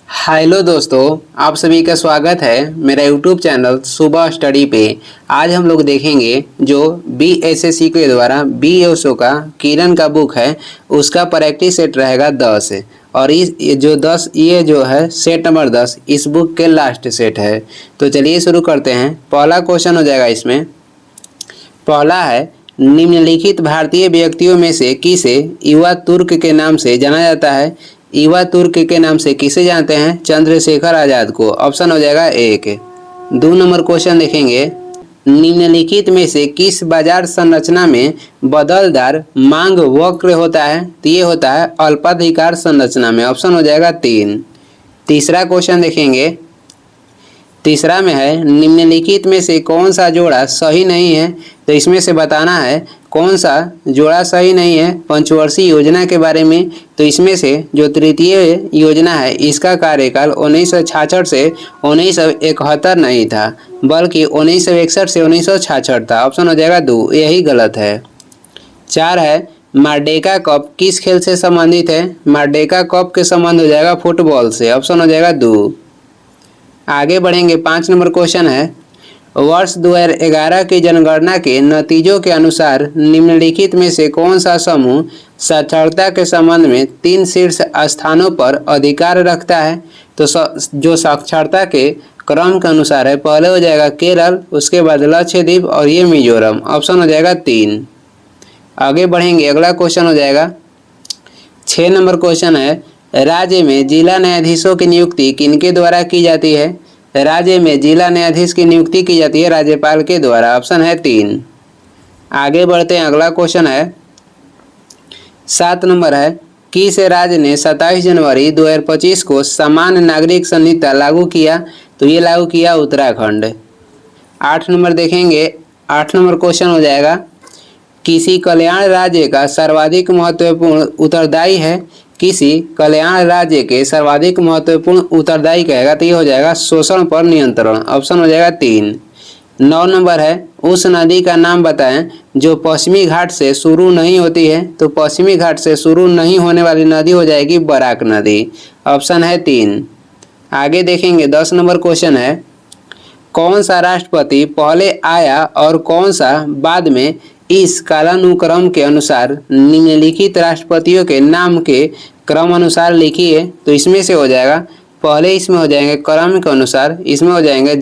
Hello दोस्तों, आप सभी का स्वागत है मेरा यूट्यूब चैनल सुबह स्टडी पे। आज हम लोग देखेंगे जो बीएसएससी के द्वारा बीएसओ का किरण का बुक है उसका प्रैक्टिस सेट रहेगा 10 और इस जो 10 ये जो है सेट नंबर 10 इस बुक के लास्ट सेट है। तो चलिए शुरू करते हैं। पहला क्वेश्चन हो जाएगा इसमें। पहला है, निम्नलिखित भारतीय व्यक्तियों में से किसे युवा तुर्क के नाम से जाना जाता है? युवा तुर्क के नाम से किसे जानते हैं? चंद्रशेखर आजाद को। ऑप्शन हो जाएगा 1। 2 नंबर क्वेश्चन देखेंगे। निम्नलिखित में से किस बाजार संरचना में बदलदार मांग वक्र होता है? तो ये होता है अल्पाधिकार संरचना में। ऑप्शन हो जाएगा 3। तीसरा क्वेश्चन देखेंगे। तीसरा में है, निम्नलिखित में से कौन सा जोड़ा सही नहीं है? तो इसमें से बताना है कौन सा जोड़ा सही नहीं है पंचवर्षीय योजना के बारे में। तो इसमें से जो तृतीय योजना है इसका कार्यकाल 1966 से 1971 नहीं था, बल्कि 1961 से 1966 था। ऑप्शन हो जाएगा 2, यही गलत है। 4 है, मार्डेका कप किस खेल से संबंधित है? मार्डेका कप के संबंध हो जाएगा फुटबॉल से। ऑप्शन हो जाएगा 2। आगे बढ़ेंगे। 5 नंबर क्वेश्चन है, वर्ष 2011 की जनगणना के नतीजों के अनुसार निम्नलिखित में से कौन सा समूह साक्षरता के संबंध में 3 शीर्ष स्थानों पर अधिकार रखता है? तो जो साक्षरता के क्रम के अनुसार है, पहले हो जाएगा केरल, उसके बाद लक्षद्वीप और ये मिजोरम। ऑप्शन हो जाएगा 3। आगे बढ़ेंगे। अगला क्वेश्चन हो जाएगा 6 नंबर क्वेश्चन है, राज्य में जिला न्यायाधीशों की नियुक्ति किनके द्वारा की जाती है? राज्य में जिला न्यायाधीश की नियुक्ति की जाती है राज्यपाल के द्वारा। ऑप्शन है 3। आगे बढ़ते हैं। अगला क्वेश्चन है 7 नंबर है, किस राज्य ने 27 जनवरी 2025 को सामान्य नागरिक संहिता लागू किया? तो ये लागू किया उत्तराखंड। 8 नंबर देखेंगे। 8 नंबर क्वेश्चन हो जाएगा, किसी कल्याण राज्य का सर्वाधिक महत्वपूर्ण उत्तरदायी है? किसी कल्याण राज्य के सर्वाधिक महत्वपूर्ण उत्तरदायी कहेगा तो ये हो जाएगा शोषण पर नियंत्रण। ऑप्शन हो जाएगा 3। 9 नंबर है, उस नदी का नाम बताएं जो पश्चिमी घाट से शुरू नहीं होती है? तो पश्चिमी घाट से शुरू नहीं होने वाली नदी हो जाएगी बराक नदी। ऑप्शन है 3। आगे देखेंगे। 10 नंबर क्वेश्चन है, कौन सा राष्ट्रपति पहले आया और कौन सा बाद में? इस कालानुक्रम के अनुसार निम्नलिखित राष्ट्रपतियों के नाम के क्रम अनुसार लिखिए। तो इसमें से हो जाएगा, पहले इसमें हो जाएंगे क्रम के अनुसार, इसमें हो जाएंगे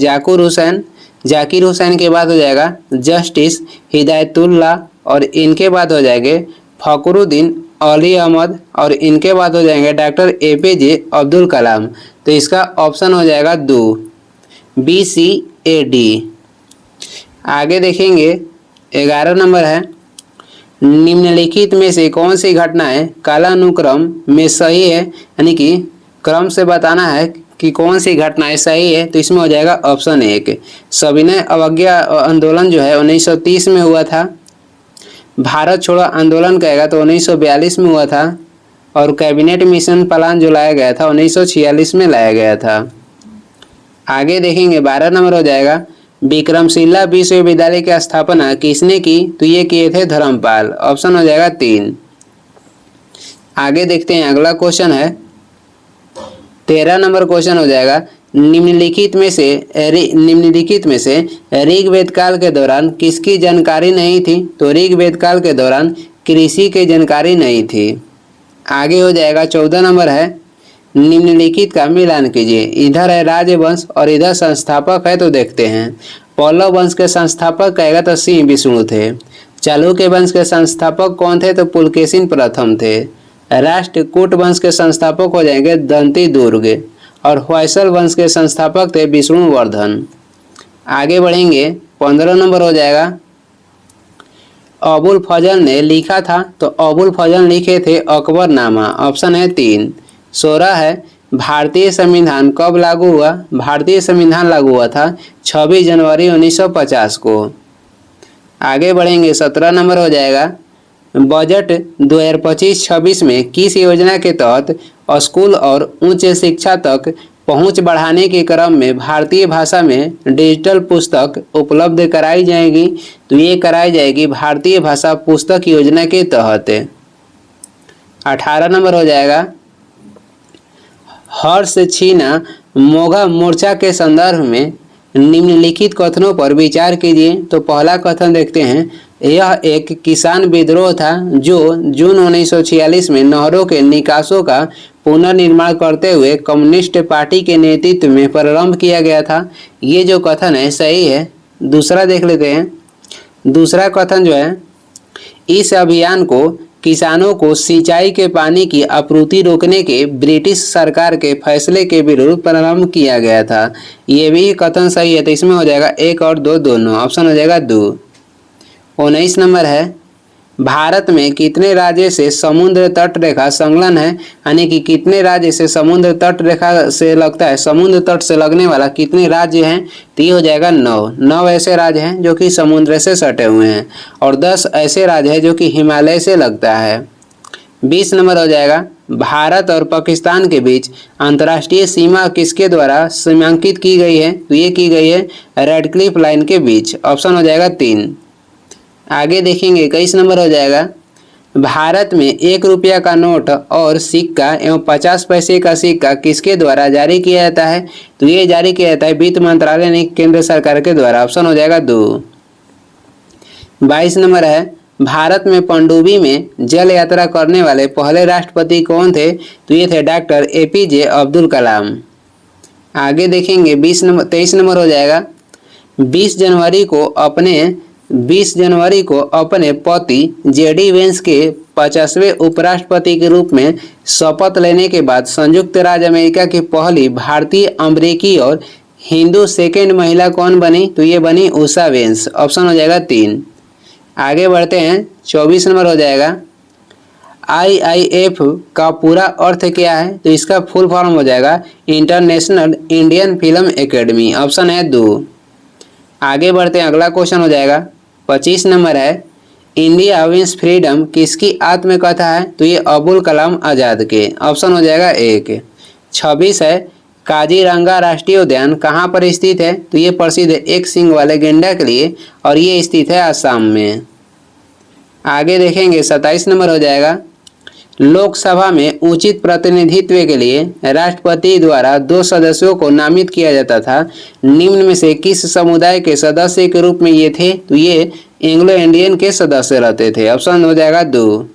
जाकिर हुसैन के बाद हो जाएगा जस्टिस हिदायतुल्लाह और इनके बाद हो जाएंगे फखरुद्दीन अली अहमद और इनके बाद हो जाएंगे डॉक्टर APJ अब्दुल कलाम। तो इसका ऑप्शन हो जाएगा 2, BCAD। आगे देखेंगे। 11 नंबर है, निम्नलिखित में से कौन सी घटनाएं कालानुक्रम में सही है? यानी कि क्रम से बताना है कि कौन सी घटनाएं सही है। तो इसमें हो जाएगा ऑप्शन 1, सविनय अवज्ञा आंदोलन जो है 1930 में हुआ था। भारत छोड़ो आंदोलन कहेगा तो 1942 में हुआ था। और कैबिनेट मिशन प्लान जो लाया गया था 1946 में लाया गया था। आगे देखेंगे। 12 नंबर हो जाएगा, विक्रमशिला विश्वविद्यालय की स्थापना किसने की? तो ये किए थे धर्मपाल। ऑप्शन हो जाएगा 3। आगे देखते हैं। अगला क्वेश्चन है 13 नंबर क्वेश्चन हो जाएगा, निम्नलिखित में से ऋग्वेद काल के दौरान किसकी जानकारी नहीं थी? तो ऋग्वेद काल के दौरान कृषि की जानकारी नहीं थी। आगे हो जाएगा। 14 नंबर है, निम्नलिखित का मिलान कीजिए। इधर है राजवंश और इधर संस्थापक है। तो देखते हैं। पल्लव वंश के संस्थापक कहेगा तो सिंह विष्णु थे। चालुक्य वंश के संस्थापक कौन थे? तो पुलकेशिन प्रथम थे। राष्ट्रकूट वंश के संस्थापक हो जाएंगे दंती दुर्ग और होयसल वंश के संस्थापक थे विष्णुवर्धन। आगे बढ़ेंगे। 15 नंबर हो जाएगा, अबुल फजल ने लिखा था? तो अबुल फजल लिखे थे अकबरनामा। ऑप्शन है 3। 16 है, भारतीय संविधान कब लागू हुआ? भारतीय संविधान लागू हुआ था 26 जनवरी 1950 को। आगे बढ़ेंगे। 17 नंबर हो जाएगा, बजट 2025-26 में किस योजना के तहत स्कूल और उच्च शिक्षा तक पहुंच बढ़ाने के क्रम में भारतीय भाषा में डिजिटल पुस्तक उपलब्ध कराई जाएगी? तो ये कराई जाएगी भारतीय भाषा पुस्तक योजना के तहत। 18 नंबर हो जाएगा, हर्ष छीना मोघा मोर्चा के संदर्भ में निम्नलिखित कथनों पर विचार कीजिए। तो पहला कथन देखते हैं, यह एक किसान विद्रोह था जो जून 1946 में नहरों के निकासों का पुनर्निर्माण करते हुए कम्युनिस्ट पार्टी के नेतृत्व में प्रारंभ किया गया था। ये जो कथन है सही है। दूसरा देख लेते हैं। दूसरा कथन जो है, इस अभियान को किसानों को सिंचाई के पानी की आपूर्ति रोकने के ब्रिटिश सरकार के फैसले के विरुद्ध प्रारंभ किया गया था। ये भी कथन सही है। तो इसमें हो जाएगा 1 और 2 दोनों, ऑप्शन हो जाएगा 2। 19 नंबर है, भारत में कितने राज्य से समुद्र तट रेखा संलग्न है, यानी कि कितने राज्य से समुद्र तट रेखा से लगता है, समुद्र तट से लगने वाला कितने राज्य हैं। तो ये हो जाएगा 9 ऐसे राज्य हैं जो कि समुद्र से सटे हुए हैं और 10 ऐसे राज्य हैं जो कि हिमालय से लगता है। 20 नंबर हो जाएगा, भारत और पाकिस्तान के बीच अंतर्राष्ट्रीय सीमा किसके द्वारा सीमांकित की गई है। तो ये की गई है रेडक्लिफ लाइन के बीच, ऑप्शन हो जाएगा 3। आगे देखेंगे 21 नंबर हो जाएगा, भारत में 1 रुपया का नोट और सिक्का एवं 50 पैसे का सिक्का किसके द्वारा जारी किया जाता है। तो ये जारी किया जाता है वित्त मंत्रालय यानी केंद्र सरकार के द्वारा, ऑप्शन हो जाएगा 2। 22 नंबर है, भारत में पनडुब्बी में जल यात्रा करने वाले पहले राष्ट्रपति कौन थे। तो ये थे डॉक्टर APJ अब्दुल कलाम। आगे देखेंगे 23 नंबर हो जाएगा, 20 जनवरी को अपने पति JD वेंस के 50वें उपराष्ट्रपति के रूप में शपथ लेने के बाद संयुक्त राज्य अमेरिका की पहली भारतीय, अमेरिकी और हिंदू सेकेंड महिला कौन बनी। तो ये बनी उषा वेंस, ऑप्शन हो जाएगा 3। आगे बढ़ते हैं 24 नंबर हो जाएगा, IIF का पूरा अर्थ क्या है। तो इसका फुल फॉर्म हो जाएगा international Indian film academy, option है 2। आगे बढ़ते हैं, अगला क्वेश्चन हो जाएगा 25 नंबर है, इंडिया विंस फ्रीडम किसकी आत्मकथा है। तो ये अबुल कलाम आज़ाद के, ऑप्शन हो जाएगा 1। 26 है, काजीरंगा राष्ट्रीय उद्यान कहाँ पर स्थित है। तो ये प्रसिद्ध है एक सींग वाले गेंडा के लिए और ये स्थित है असम में। आगे देखेंगे 27 नंबर हो जाएगा, लोकसभा में उचित प्रतिनिधित्व के लिए राष्ट्रपति द्वारा 2 सदस्यों को नामित किया जाता था। निम्न में से किस समुदाय के सदस्य के रूप में ये थे। तो ये एंग्लो इंडियन के सदस्य रहते थे, ऑप्शन हो जाएगा 2।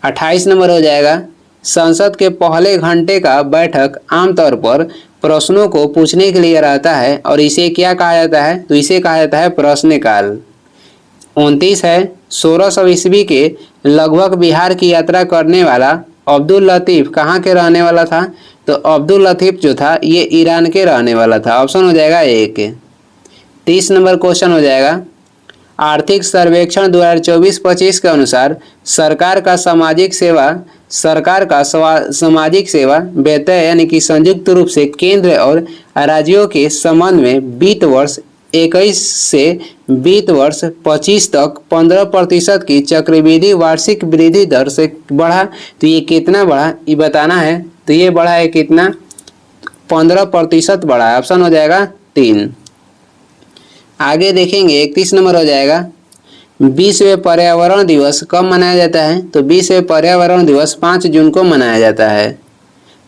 28 नंबर हो जाएगा, संसद के पहले घंटे का बैठक आमतौर पर प्रश्नों को पूछने के लिए रहता है और इसे क्या कहा जाता है। तो इसे कहा जाता है प्रश्नकाल। 29 है, 1600 ईस्वी के लगभग बिहार की यात्रा करने वाला अब्दुल लतीफ़ कहाँ के रहने वाला था। तो अब्दुल लतीफ़ जो था ये ईरान के रहने वाला था, ऑप्शन हो जाएगा 1। 30 नंबर क्वेश्चन हो जाएगा, आर्थिक सर्वेक्षण 2024-25 के अनुसार सरकार का सामाजिक सेवा व्यय यानी कि संयुक्त रूप से केंद्र और राज्यों के संबंध में वित्त वर्ष 21 से वित्त वर्ष 25 तक 15% की चक्रवृद्धि वार्षिक वृद्धि दर से बढ़ा। तो ये कितना बढ़ा ये बताना है। तो ये बढ़ा है कितना, 15% बढ़ा है, ऑप्शन हो जाएगा 3। आगे देखेंगे 31 नंबर हो जाएगा, विश्व पर्यावरण दिवस कब मनाया जाता है। तो विश्व पर्यावरण दिवस 5 जून को मनाया जाता है।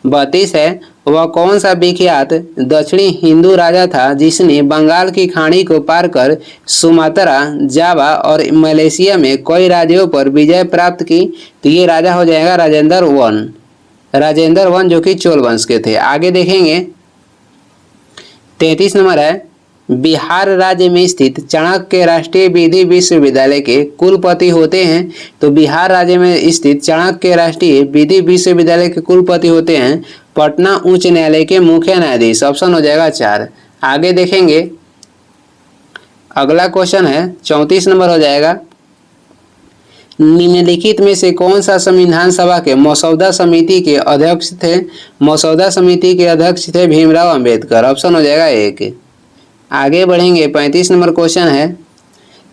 32 है, वह कौन सा विख्यात दक्षिणी हिंदू राजा था जिसने बंगाल की खाड़ी को पार कर सुमात्रा, जावा और मलेशिया में कई राज्यों पर विजय प्राप्त की। तो ये राजा हो जाएगा राजेंद्र वन जो कि चोल वंश के थे। आगे देखेंगे 33 नंबर है, बिहार राज्य में स्थित चाणक्य राष्ट्रीय विधि विश्वविद्यालय के कुलपति होते हैं। तो बिहार राज्य में स्थित चाणक्य राष्ट्रीय विधि विश्वविद्यालय के कुलपति होते हैं पटना उच्च न्यायालय के मुख्य न्यायाधीश, ऑप्शन हो जाएगा 4। आगे देखेंगे अगला क्वेश्चन है 34 नंबर हो जाएगा, निम्नलिखित में से कौन सा संविधान सभा के मसौदा समिति के अध्यक्ष थे। मसौदा समिति के अध्यक्ष थे भीमराव अंबेडकर, ऑप्शन हो जाएगा 1। आगे बढ़ेंगे 35 नंबर क्वेश्चन है,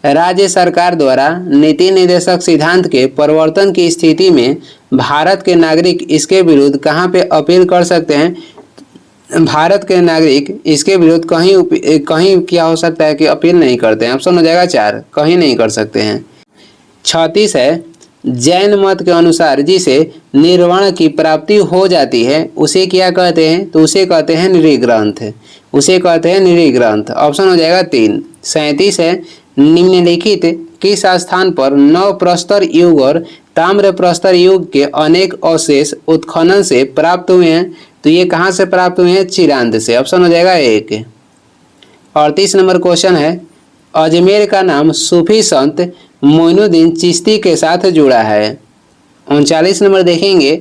राज्य सरकार द्वारा नीति निर्देशक सिद्धांत के परिवर्तन की स्थिति में भारत के नागरिक इसके विरुद्ध कहाँ पे अपील कर सकते हैं। भारत के नागरिक इसके विरुद्ध कहीं क्या हो सकता है कि अपील नहीं करते हैं, ऑप्शन हो जाएगा 4, कहीं नहीं कर सकते हैं। 36 है, जैन मत के अनुसार जिसे निर्वाण की प्राप्ति हो जाती है उसे क्या कहते हैं? तो उसे कहते हैं नृग्रंथ। उसे कहते हैं नृग्रंथ। ऑप्शन हो जाएगा 3। 37 है, निम्नलिखित किस स्थान पर नव प्रस्तर युग और ताम्र प्रस्तर युग के अनेक अवशेष उत्खनन से प्राप्त हुए हैं? तो ये कहाँ से प्राप्त हुए हैं? चिरांद से। ऑप्शन हो जाएगा 1। 38 नंबर क्वेश्चन है, अजमेर का नाम सूफी संत मोइनुद्दीन चिश्ती के साथ जुड़ा है। 39 नंबर देखेंगे,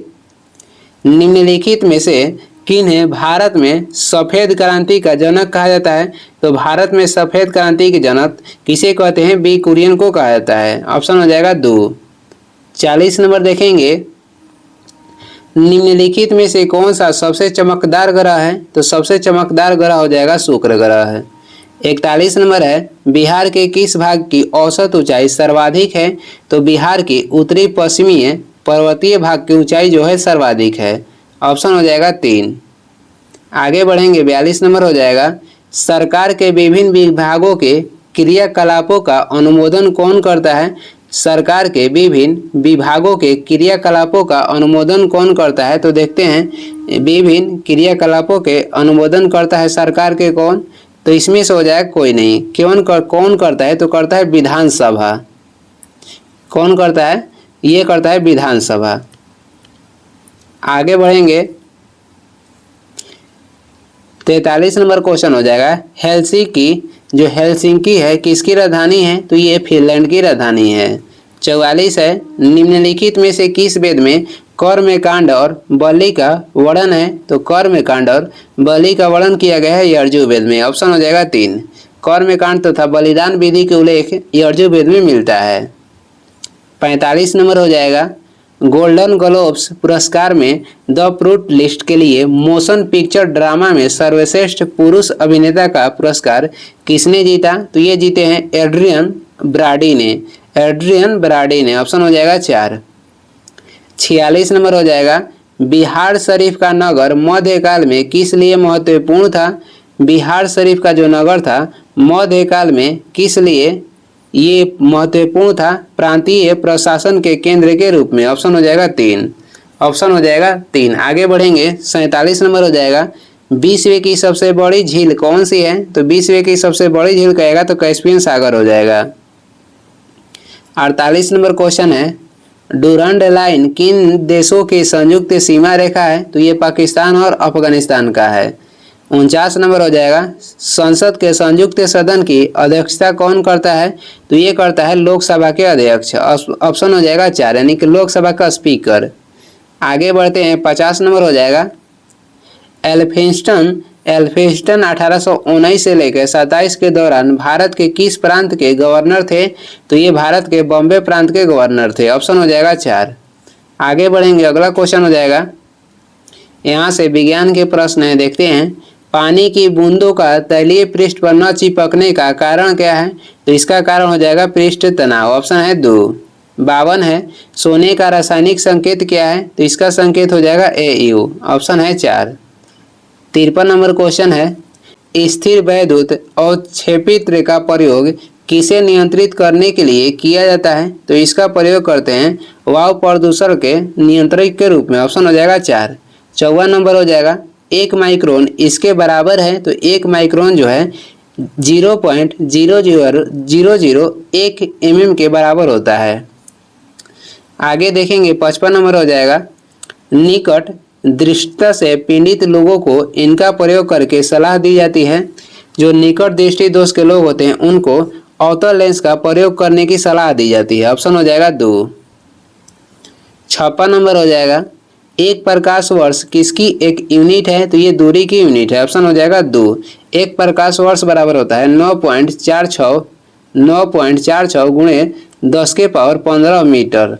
निम्नलिखित में से किन्हें भारत में सफ़ेद क्रांति का जनक कहा जाता है? तो भारत में सफ़ेद क्रांति के जनक किसे कहते हैं? बी कुरियन को कहा जाता है। ऑप्शन हो जाएगा 2। 40 नंबर देखेंगे, निम्नलिखित में से कौन सा सबसे चमकदार ग्रह है? तो सबसे चमकदार ग्रह हो जाएगा शुक्र ग्रह है। 41 नंबर है, बिहार के किस भाग की औसत ऊंचाई सर्वाधिक है? तो बिहार के उत्तरी पश्चिमी पर्वतीय भाग की ऊंचाई जो है सर्वाधिक है। ऑप्शन हो जाएगा 3। आगे बढ़ेंगे, 42 नंबर हो जाएगा, सरकार के विभिन्न विभागों के क्रियाकलापों का अनुमोदन कौन करता है? सरकार के विभिन्न विभागों के क्रियाकलापों का अनुमोदन कौन करता है? तो देखते हैं, विभिन्न क्रियाकलापों के अनुमोदन करता है सरकार के कौन? तो इसमें से हो जाएगा कोई नहीं। कौन करता है? तो करता है विधानसभा। कौन करता है? ये करता है विधानसभा। आगे बढ़ेंगे, 43 नंबर क्वेश्चन हो जाएगा, हेलसिंकी जो हेलसिंकी है किसकी राजधानी है? तो ये फिनलैंड की राजधानी है। 44 है, निम्नलिखित में से किस वेद में कर्मकांड और बलि का वर्णन है? तो कर्मकांड और बलि का वर्णन किया गया है यजुर्वेद में। ऑप्शन हो जाएगा 3। कर्मकांड तथा बलिदान विधि के उल्लेख यजुर्वेद में मिलता है। 45 नंबर हो जाएगा, गोल्डन ग्लोब्स पुरस्कार में द फ्रूट लिस्ट के लिए मोशन पिक्चर ड्रामा में सर्वश्रेष्ठ पुरुष अभिनेता का पुरस्कार किसने जीता? तो ये जीते हैं एड्रियन ब्राडी ने। एड्रियन ब्राडी ने। ऑप्शन हो जाएगा 4। 46 नंबर हो जाएगा, बिहार शरीफ का नगर मध्यकाल में किस लिए महत्वपूर्ण था? बिहार शरीफ का जो नगर था मध्यकाल में किस लिए ये महत्वपूर्ण था? प्रांतीय प्रशासन के केंद्र के रूप में। ऑप्शन हो जाएगा 3। ऑप्शन हो जाएगा 3। आगे बढ़ेंगे, 47 नंबर हो जाएगा, विश्व की सबसे बड़ी झील कौन सी है? तो विश्व की सबसे बड़ी झील कहेगा तो कैस्पियन सागर हो जाएगा। 48 नंबर क्वेश्चन है, डूरंड लाइन किन देशों की संयुक्त सीमा रेखा है? तो ये पाकिस्तान और अफगानिस्तान का है। 49 नंबर हो जाएगा, संसद के संयुक्त सदन की अध्यक्षता कौन करता है? तो ये करता है लोकसभा के अध्यक्ष। ऑप्शन हो जाएगा 4, यानी कि लोकसभा का स्पीकर। आगे बढ़ते हैं, 50 नंबर हो जाएगा, एल्फिंस्टन 1819 से लेकर 27 के दौरान भारत के किस प्रांत के गवर्नर थे? तो ये भारत के बॉम्बे प्रांत के गवर्नर थे। ऑप्शन हो जाएगा 4। आगे बढ़ेंगे, अगला क्वेश्चन हो जाएगा, यहाँ से विज्ञान के प्रश्न है, देखते हैं, पानी की बूंदों का तलीय पृष्ठ पर न चिपकने का कारण क्या है? तो इसका कारण हो जाएगा पृष्ठ तनाव। ऑप्शन है 2। 52 है, सोने का रासायनिक संकेत क्या है? तो इसका संकेत हो जाएगा AU। ऑप्शन है 4। 53 नंबर क्वेश्चन है, स्थिर वैद्युत अवक्षेपित्र का प्रयोग किसे नियंत्रित करने के लिए किया जाता है? तो इसका प्रयोग करते हैं वायु प्रदूषण के नियंत्रण के रूप में। ऑप्शन हो जाएगा 4। 54 नंबर हो जाएगा, 1 माइक्रोन इसके बराबर है? तो 1 माइक्रोन जो है 0.00001 mm के बराबर होता है। आगे देखेंगे, 55 नंबर हो जाएगा, निकट दृष्टता से पीड़ित लोगों को इनका प्रयोग करके सलाह दी जाती है। जो निकट दृष्टि दोष के लोग होते हैं उनको अवतल लेंस का प्रयोग करने की सलाह दी जाती है। ऑप्शन हो जाएगा 2। 56 नंबर हो जाएगा, एक प्रकाश वर्ष किसकी एक यूनिट है? तो ये दूरी की यूनिट है। ऑप्शन हो जाएगा 2। एक प्रकाश वर्ष बराबर होता है 9.46 गुणे 10 के पावर 15 मीटर।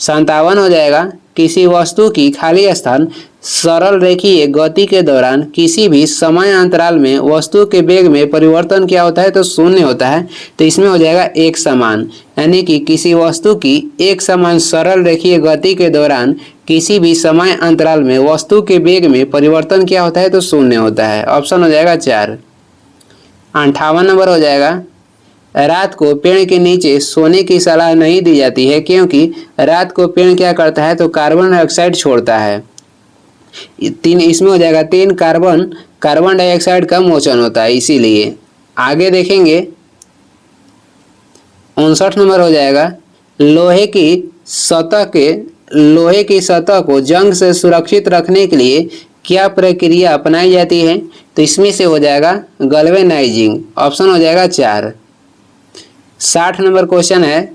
57 हो जाएगा, किसी वस्तु की खाली स्थान सरल रेखीय गति के दौरान किसी भी समय अंतराल में वस्तु के वेग में परिवर्तन क्या होता है? तो 0 होता है। तो इसमें हो जाएगा एक समान, यानी कि किसी वस्तु की एक समान सरल रेखीय गति के दौरान किसी भी समय अंतराल में वस्तु के वेग में परिवर्तन क्या होता है? तो 0 होता है। ऑप्शन हो जाएगा 4। 58 नंबर हो जाएगा, रात को पेड़ के नीचे सोने की सलाह नहीं दी जाती है, क्योंकि रात को पेड़ क्या करता है तो कार्बन डाइऑक्साइड छोड़ता है। तीन इसमें हो जाएगा 3 कार्बन डाइऑक्साइड का मोचन होता है, इसीलिए। आगे देखेंगे 59 नंबर हो जाएगा, लोहे की सतह को जंग से सुरक्षित रखने के लिए क्या प्रक्रिया अपनाई जाती है? तो इसमें से हो जाएगा गैल्वेनाइजिंग, ऑप्शन हो जाएगा 4। 60 नंबर क्वेश्चन है,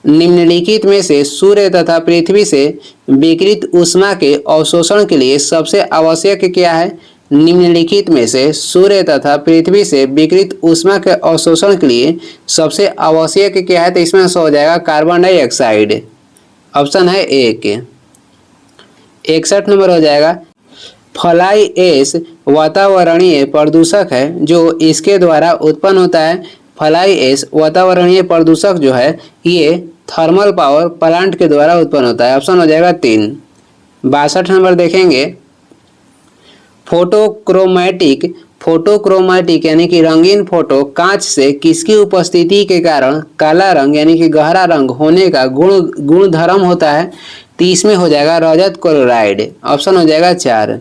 निम्नलिखित में से सूर्य तथा पृथ्वी से विकिरित ऊष्मा के अवशोषण के लिए सबसे आवश्यक क्या है? निम्नलिखित में से सूर्य तथा पृथ्वी से विकिरित ऊष्मा के अवशोषण के लिए सबसे आवश्यक क्या है? तो इसमें से हो जाएगा कार्बन डाइऑक्साइड, ऑप्शन है 1। 61 नंबर हो जाएगा, फ्लाई ऐश वातावरणीय प्रदूषक है जो इसके द्वारा उत्पन्न होता है। फ्लाई ऐश वातावरणीय प्रदूषक जो है ये थर्मल पावर प्लांट के द्वारा उत्पन्न होता है, ऑप्शन हो जाएगा 3। 62 नंबर देखेंगे, फोटोक्रोमैटिक यानी कि रंगीन फोटो कांच से किसकी उपस्थिति के कारण काला रंग यानी कि गहरा रंग होने का गुण धर्म होता है? 30 में हो जाएगा रजत क्लोराइड, ऑप्शन हो जाएगा 4।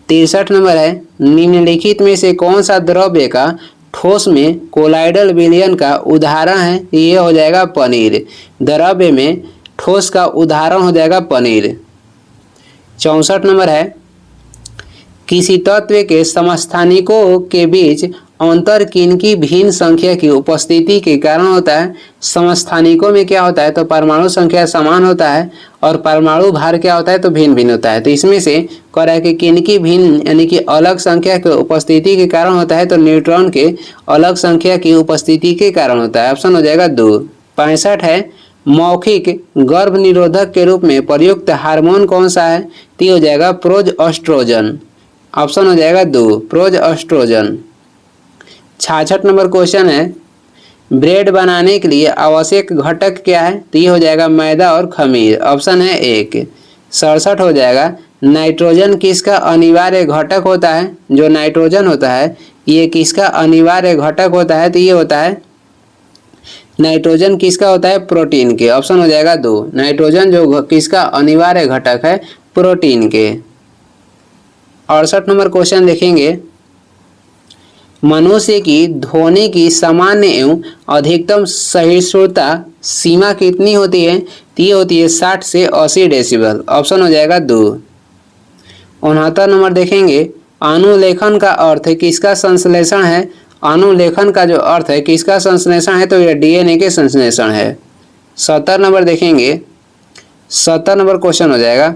63 नंबर है, निम्नलिखित में से कौन सा द्रव्य का ठोस में कोलाइडल विलयन का उदाहरण है? ये हो जाएगा पनीर। द्रव्य में ठोस का उदाहरण हो जाएगा पनीर। 64 नंबर है, किसी तत्व के समस्थानिकों के बीच अंतर किनकी भिन्न संख्या की उपस्थिति के कारण होता है? समस्थानिकों में क्या होता है तो परमाणु संख्या समान होता है और परमाणु भार क्या होता है तो भिन्न भिन्न होता है। तो इसमें से कह रहा है कि किनकी भिन्न यानी कि अलग संख्या की उपस्थिति के कारण होता है तो न्यूट्रॉन के अलग संख्या की उपस्थिति के कारण होता है, ऑप्शन हो जाएगा 2। 65 है, मौखिक गर्भ निरोधक के रूप में प्रयुक्त हार्मोन कौन सा है? तो हो जाएगा प्रोजेस्टेरोन, ऑप्शन हो जाएगा 2 प्रोजेस्टेरोन। 66 नंबर क्वेश्चन है, ब्रेड बनाने के लिए आवश्यक घटक क्या है? तो ये हो जाएगा मैदा और खमीर, ऑप्शन है 1। 67 हो जाएगा, नाइट्रोजन किसका अनिवार्य घटक होता है? जो नाइट्रोजन होता है ये किसका अनिवार्य घटक होता है? तो ये होता है नाइट्रोजन किसका होता है? प्रोटीन के, ऑप्शन हो जाएगा 2। नाइट्रोजन जो किसका अनिवार्य घटक है? प्रोटीन के। 68 नंबर क्वेश्चन देखेंगे, मनुष्य की ध्वनि की सामान्य एवं अधिकतम सहिष्णुता सीमा कितनी होती है? तो ये होती है 60 से 80 डेसिबल, ऑप्शन हो जाएगा 2। 69 नंबर देखेंगे, अनुलेखन का अर्थ किसका संश्लेषण है? अनुलेखन का जो अर्थ है किसका संश्लेषण है? तो यह डीएनए के संश्लेषण है। 70 नंबर देखेंगे, 70 नंबर क्वेश्चन हो जाएगा,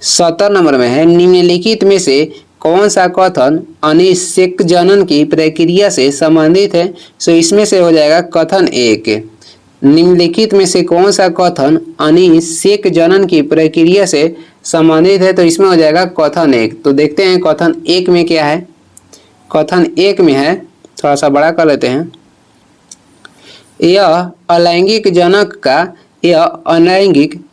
70 नंबर में है, निम्नलिखित में से कौन सा कथन अनिषेक की प्रक्रिया से संबंधित है? सो इसमें से हो जाएगा कथन 1। निम्नलिखित में से कौन सा कथन अनिषेक की प्रक्रिया से संबंधित है? तो इसमें हो जाएगा कथन 1। तो देखते हैं कथन 1 में क्या है। कथन 1 में है, थोड़ा सा बड़ा कर लेते हैं, यह अलैंगिक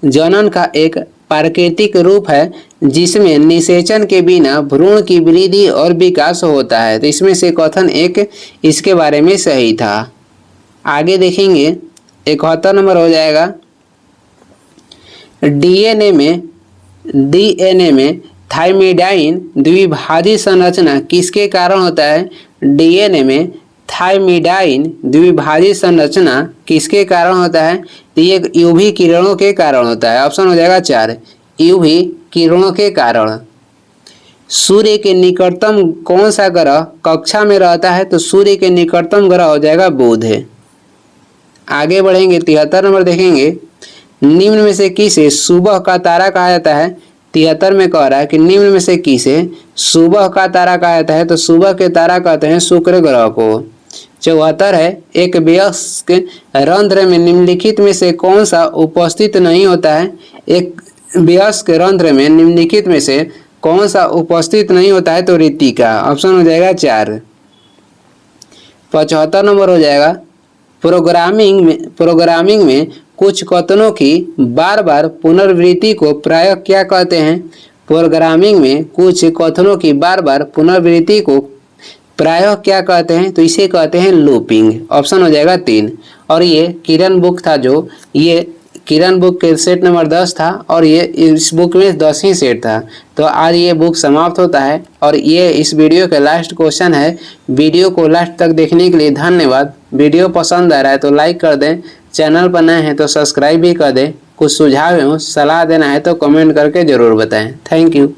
जनन का एक प्राकृतिक रूप है जिसमें निषेचन के बिना भ्रूण की वृद्धि और विकास होता है। तो इसमें से कथन 1 इसके बारे में सही था। आगे देखेंगे 71 नंबर हो जाएगा, डीएनए में थायमिडाइन द्विभाजी संरचना किसके कारण होता है? डीएनए में थायमिडाइन द्विभाजी संरचना किसके कारण होता है? तो ये यूवी किरणों के कारण होता है, ऑप्शन हो जाएगा 4 यूवी किरणों के कारण। सूर्य के निकटतम कौन सा ग्रह कक्षा में रहता है? तो सूर्य के निकटतम ग्रह हो जाएगा बुध है। आगे बढ़ेंगे 73 नंबर देखेंगे, निम्न में से किसे सुबह का तारा कहा जाता है? 73 में कह रहा है कि निम्न में से किसे सुबह का तारा कहा जाता है? तो सुबह के तारा कहते हैं शुक्र ग्रह को। 74 है, एक वयस्क रंध्र में निम्नलिखित में से कौन सा उपस्थित नहीं होता है? एक वयस्क रंध्र में निम्नलिखित में से कौन सा उपस्थित नहीं होता है? तो ऋतिका, ऑप्शन हो जाएगा 4। 75 नंबर हो जाएगा, प्रोग्रामिंग में कुछ कथनों की बार बार पुनरावृत्ति को प्रायः क्या कहते हैं? प्रोग्रामिंग में कुछ कथनों की बार बार पुनरावृत्ति को प्रायः क्या कहते हैं, तो इसे कहते हैं लूपिंग। ऑप्शन हो जाएगा 3। और ये किरण बुक था, जो ये किरण बुक के सेट नंबर 10 था और ये इस बुक में 10 ही सेट था। तो आज ये बुक समाप्त होता है और ये इस वीडियो का लास्ट क्वेश्चन है। वीडियो को लास्ट तक देखने के लिए धन्यवाद। वीडियो पसंद आ रहा है तो लाइक कर दें, चैनल पर नए हैं तो सब्सक्राइब भी कर दें। कुछ सुझाव एवं सलाह देना है तो कमेंट करके ज़रूर बताएं। Thank you.